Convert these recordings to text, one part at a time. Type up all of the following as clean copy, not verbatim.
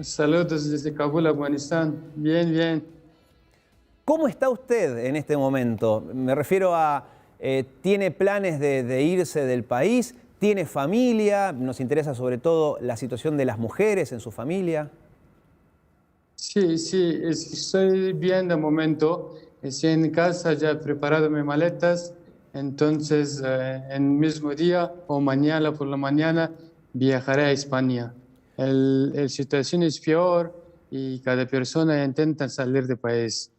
Saludos desde Kabul, Afganistán. Bien, bien. ¿Cómo está usted en este momento? Me refiero a, ¿tiene planes de irse del país? ¿Tiene familia? Nos interesa sobre todo la situación de las mujeres en su familia. Sí, sí, estoy bien de momento. Estoy en casa, ya he preparado mis maletas. Entonces, en el mismo día o mañana por la mañana viajaré a España. La situación es peor y cada persona intenta salir del país.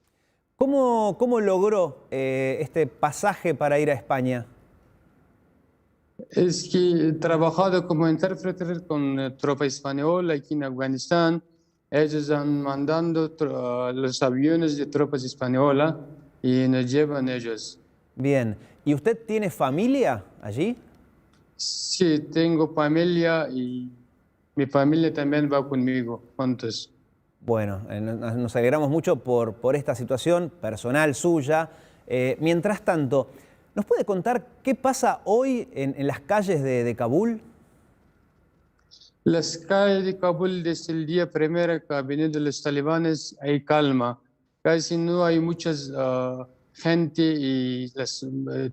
¿Cómo logró este pasaje para ir a España? Es que he trabajado como intérprete con tropa española aquí en Afganistán. Ellos han mandando los aviones de tropas españolas y nos llevan ellos. Bien. ¿Y usted tiene familia allí? Sí, tengo familia y mi familia también va conmigo, juntos. Bueno, nos alegramos mucho por esta situación personal suya. Mientras tanto, ¿nos puede contar qué pasa hoy en las calles de Kabul? Las calles de Kabul desde el día primero que han venido los talibanes hay calma. Casi no hay mucha gente y las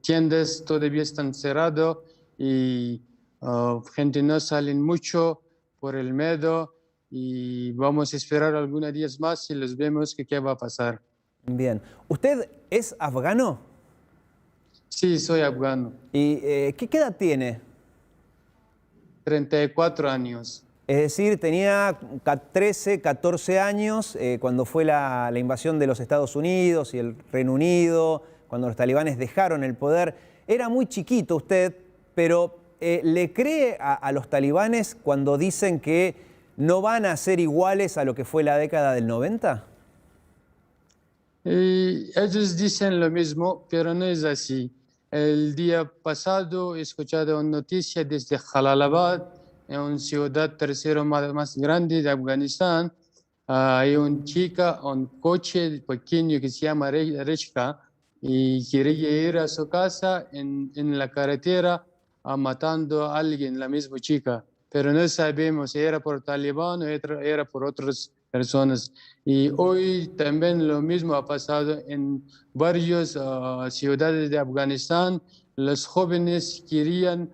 tiendas todavía están cerradas y gente no sale mucho por el miedo y vamos a esperar algunos días más y les vemos que qué va a pasar. Bien. ¿Usted es afgano? Sí, soy afgano, ¿Y qué edad tiene? 34 años. Es decir, tenía 13, 14 años cuando fue la invasión de los Estados Unidos y el Reino Unido, cuando los talibanes dejaron el poder. Era muy chiquito usted, pero ¿le cree a los talibanes cuando dicen que no van a ser iguales a lo que fue la década del 90? Y ellos dicen lo mismo, pero no es así. El día pasado he escuchado una noticia desde Jalalabad, en una ciudad tercera más grande de Afganistán. Hay una chica, un coche pequeño que se llama Rechka y quería ir a su casa en la carretera matando a alguien, la misma chica. Pero no sabemos si era por talibán o era por otras personas. Y hoy también lo mismo ha pasado en varias ciudades de Afganistán. Los jóvenes querían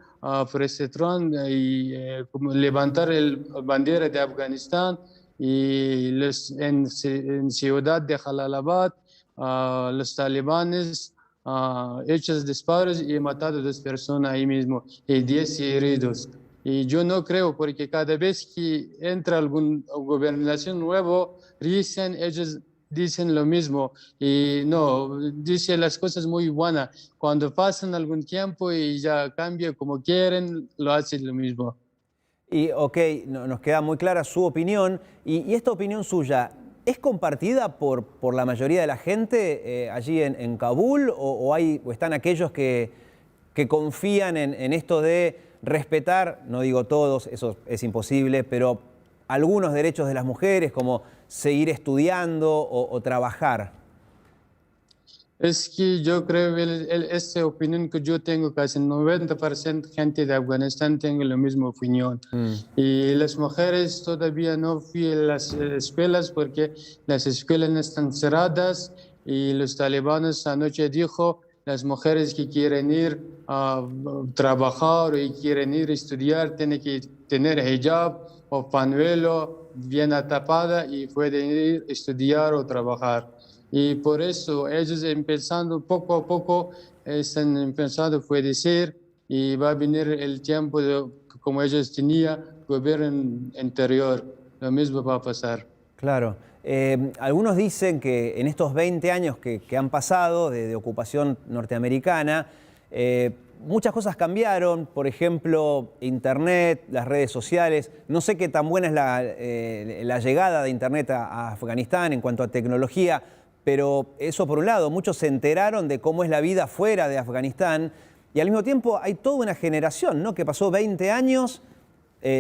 presentar y como levantar la bandera de Afganistán y en ciudad de Jalalabad los talibanes hechos disparos y matado a 2 personas ahí mismo y 10 heridos. Y yo no creo, porque cada vez que entra alguna gobernación nuevo, ellos dicen lo mismo. Y no, dicen las cosas muy buenas. Cuando pasan algún tiempo y ya cambia como quieren, lo hacen lo mismo. Y ok, nos queda muy clara su opinión. Y esta opinión suya, ¿es compartida por la mayoría de la gente allí en Kabul? ¿O están aquellos que confían en esto de respetar, no digo todos, eso es imposible, pero algunos derechos de las mujeres, como seguir estudiando o trabajar? Es que yo creo que esta opinión que yo tengo, casi el 90% gente de Afganistán tiene la misma opinión. Mm. Y las mujeres todavía no fui a las escuelas porque las escuelas no están cerradas y los talibanes anoche dijo las mujeres que quieren ir a trabajar y quieren ir a estudiar tienen que tener hijab o pañuelo bien tapada y pueden ir a estudiar o trabajar. Y por eso ellos empezando poco a poco, están empezando a obedecer y va a venir el tiempo como ellos tenían, gobierno interior. Lo mismo va a pasar. Claro. Algunos dicen que en estos 20 años que han pasado de ocupación norteamericana, muchas cosas cambiaron, por ejemplo, Internet, las redes sociales. No sé qué tan buena es la llegada de Internet a Afganistán en cuanto a tecnología, pero eso por un lado, muchos se enteraron de cómo es la vida fuera de Afganistán y al mismo tiempo hay toda una generación, ¿no?, que pasó 20 años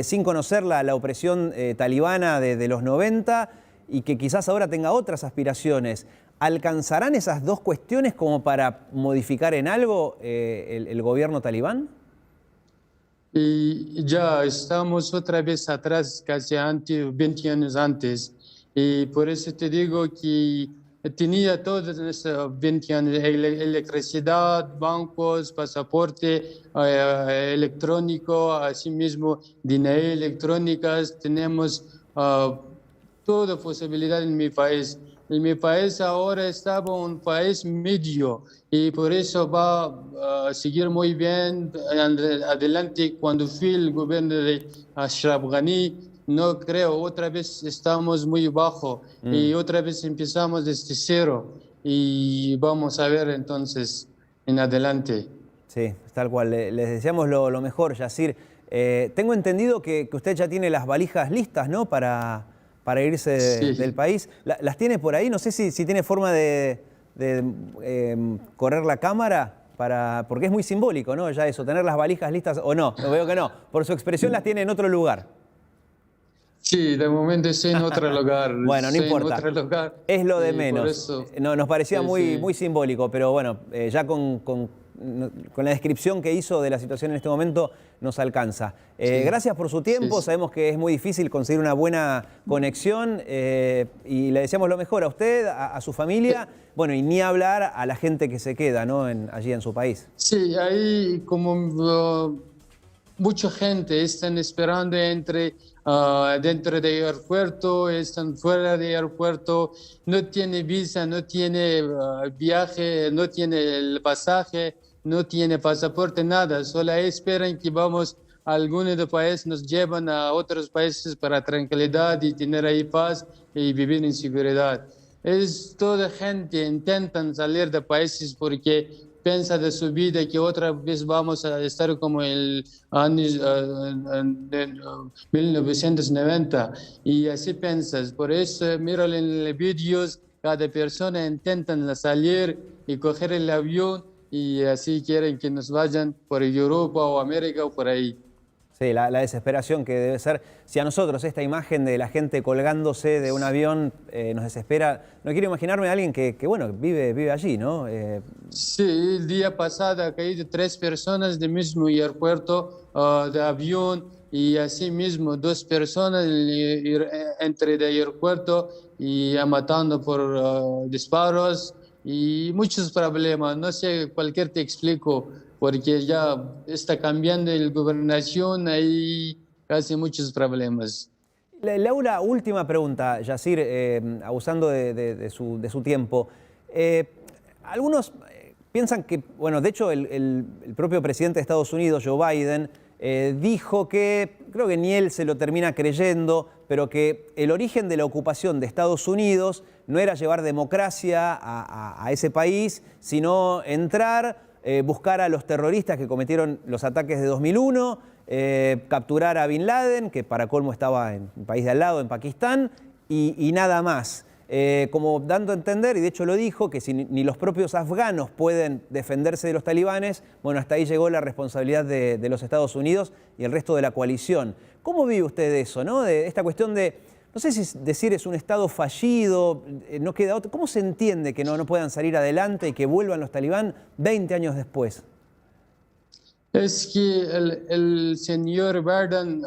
sin conocer la opresión talibana de los 90 y que quizás ahora tenga otras aspiraciones. ¿Alcanzarán esas dos cuestiones como para modificar en algo el gobierno talibán? y ya estamos otra vez atrás, casi antes, 20 años antes. Y por eso te digo que tenía todos esos 20 años, electricidad, bancos, pasaporte electrónico, asimismo dinero electrónicas, tenemos toda posibilidad en mi país. En mi país ahora estaba un país medio y por eso va a seguir muy bien adelante. Cuando fui el gobierno de Ashraf Ghani, no creo, otra vez estamos muy bajo y otra vez empezamos desde cero y vamos a ver entonces en adelante. Sí, tal cual. Les deseamos lo mejor, Yacir. Tengo entendido que usted ya tiene las valijas listas, ¿no? Para irse del Sí. país. ¿Las tiene por ahí? No sé si tiene forma de correr la cámara, porque es muy simbólico, ¿no? Ya eso, tener las valijas listas o no. Lo veo que no. Por su expresión las tiene en otro lugar. Sí, de momento estoy en otro lugar, Bueno, no estoy en importa. otro lugar Es lo de y por menos. eso, No, nos parecía sí, muy, sí, muy simbólico, pero bueno, ya con la descripción que hizo de la situación en este momento nos alcanza. sí, Gracias por su sí, tiempo, sí. sabemos que es muy difícil conseguir una buena conexión y le deseamos lo mejor a usted, a su familia, bueno, y ni hablar a la gente que se queda, ¿no? Allí en su país. Sí, ahí como mucha gente están esperando dentro del aeropuerto, están fuera del aeropuerto, no tiene visa, no tiene viaje, no tiene el pasaje, no tiene pasaporte, nada. Solo esperan que vamos a algunos de países, nos llevan a otros países para tranquilidad y tener ahí paz y vivir en seguridad. Es toda gente intentan salir de países porque piensa de su vida que otra vez vamos a estar como el años de 1990 y así piensas. Por eso miro en los vídeos, cada persona intenta salir y coger el avión y así quieren que nos vayan por Europa o América o por ahí. Sí, la desesperación que debe ser. Si a nosotros esta imagen de la gente colgándose de un avión nos desespera, no quiero imaginarme a alguien que bueno, vive allí, ¿no? Sí, el día pasado ha caído 3 personas del mismo aeropuerto de avión y así mismo 2 personas entre el aeropuerto y matando por disparos y muchos problemas. No sé, cualquier te explico porque ya está cambiando la gobernación, hay casi muchos problemas. Laura, última pregunta, Yacir, abusando de su tiempo. Algunos piensan que, bueno, de hecho el propio presidente de Estados Unidos, Joe Biden, dijo que, creo que ni él se lo termina creyendo, pero que el origen de la ocupación de Estados Unidos no era llevar democracia a ese país, sino entrar, buscar a los terroristas que cometieron los ataques de 2001, capturar a Bin Laden, que para colmo estaba en el país de al lado, en Pakistán, y nada más. Como dando a entender, y de hecho lo dijo, que si ni los propios afganos pueden defenderse de los talibanes, bueno, hasta ahí llegó la responsabilidad de los Estados Unidos y el resto de la coalición. ¿Cómo vive usted eso, no? De esta cuestión de, no sé si decir es un Estado fallido, no queda otro. ¿Cómo se entiende que no puedan salir adelante y que vuelvan los talibán 20 años después? Es que el señor Biden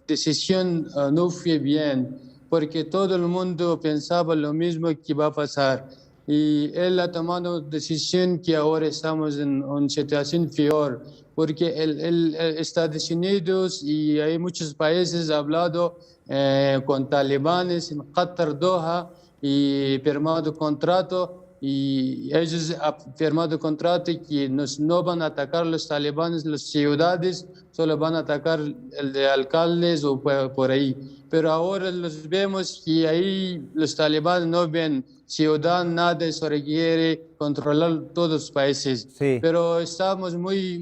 decisión no fue bien, porque todo el mundo pensaba lo mismo que va a pasar. Y él ha tomado decisión que ahora estamos en una situación peor, porque el Estados Unidos y hay muchos países han hablado con talibanes en Qatar, Doha, y firmado contrato y ellos han firmado contrato que no van a atacar los talibanes, las ciudades, solo van a atacar el de alcaldes o por ahí. Pero ahora los vemos que ahí los talibanes no ven ciudad, nada, se requiere controlar todos los países. Sí. Pero estamos muy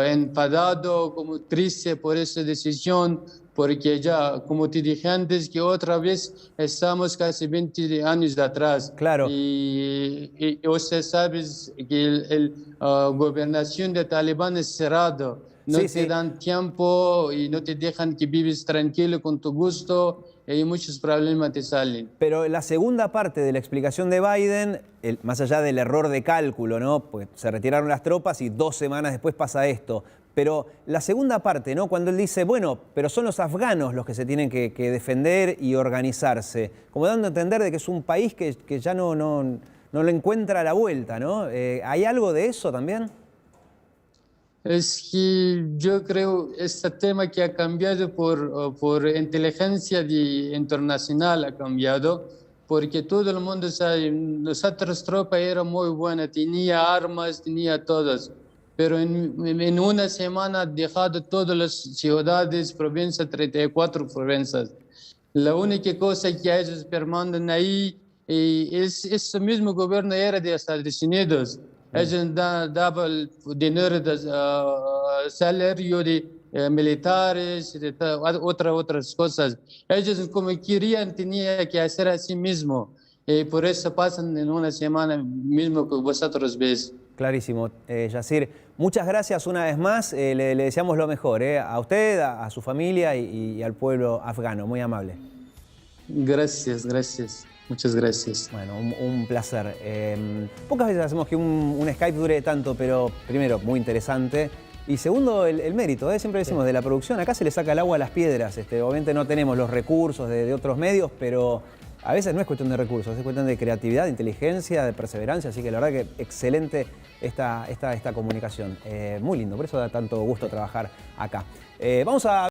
enfadados, como triste por esa decisión, porque ya, como te dije antes, que otra vez estamos casi 20 años de atrás. Claro. Y usted sabe que la gobernación de Talibán es cerrado. no Sí, te sí. dan tiempo y no te dejan que vives tranquilo con tu gusto y muchos problemas te salen. Pero la segunda parte de la explicación de Biden, más allá del error de cálculo, ¿no? Pues se retiraron las tropas y 2 semanas después pasa esto. Pero la segunda parte, ¿no? Cuando él dice, bueno, pero son los afganos los que se tienen que defender y organizarse, como dando a entender de que es un país que ya no lo encuentra a la vuelta, ¿no? ¿Hay algo de eso también? Es que yo creo este tema que ha cambiado por inteligencia internacional ha cambiado, porque todo el mundo sabe, las otras tropas eran muy buenas, tenía armas, tenía todas, pero en una semana ha dejado todas las ciudades, provincias, 34 provincias. La única cosa que ellos permanecen ahí es ese mismo gobierno era de Estados Unidos. Ellos daban el dinero de salario de militares, de otras cosas. Ellos como querían, tenían que hacer a sí mismo. Y por eso pasan en una semana mismo que vosotros ves. Clarísimo. Yacir, muchas gracias una vez más. Le deseamos lo mejor, a usted, a su familia y al pueblo afgano. Muy amable. Gracias, gracias. Muchas gracias. Bueno, un placer. Pocas veces hacemos que un Skype dure tanto, pero primero, muy interesante. Y segundo, el mérito, siempre decimos, de la producción. Acá se le saca el agua a las piedras. Obviamente no tenemos los recursos de otros medios, pero a veces no es cuestión de recursos, es cuestión de creatividad, de inteligencia, de perseverancia. Así que la verdad que excelente esta comunicación. Muy lindo, por eso da tanto gusto trabajar acá. Vamos a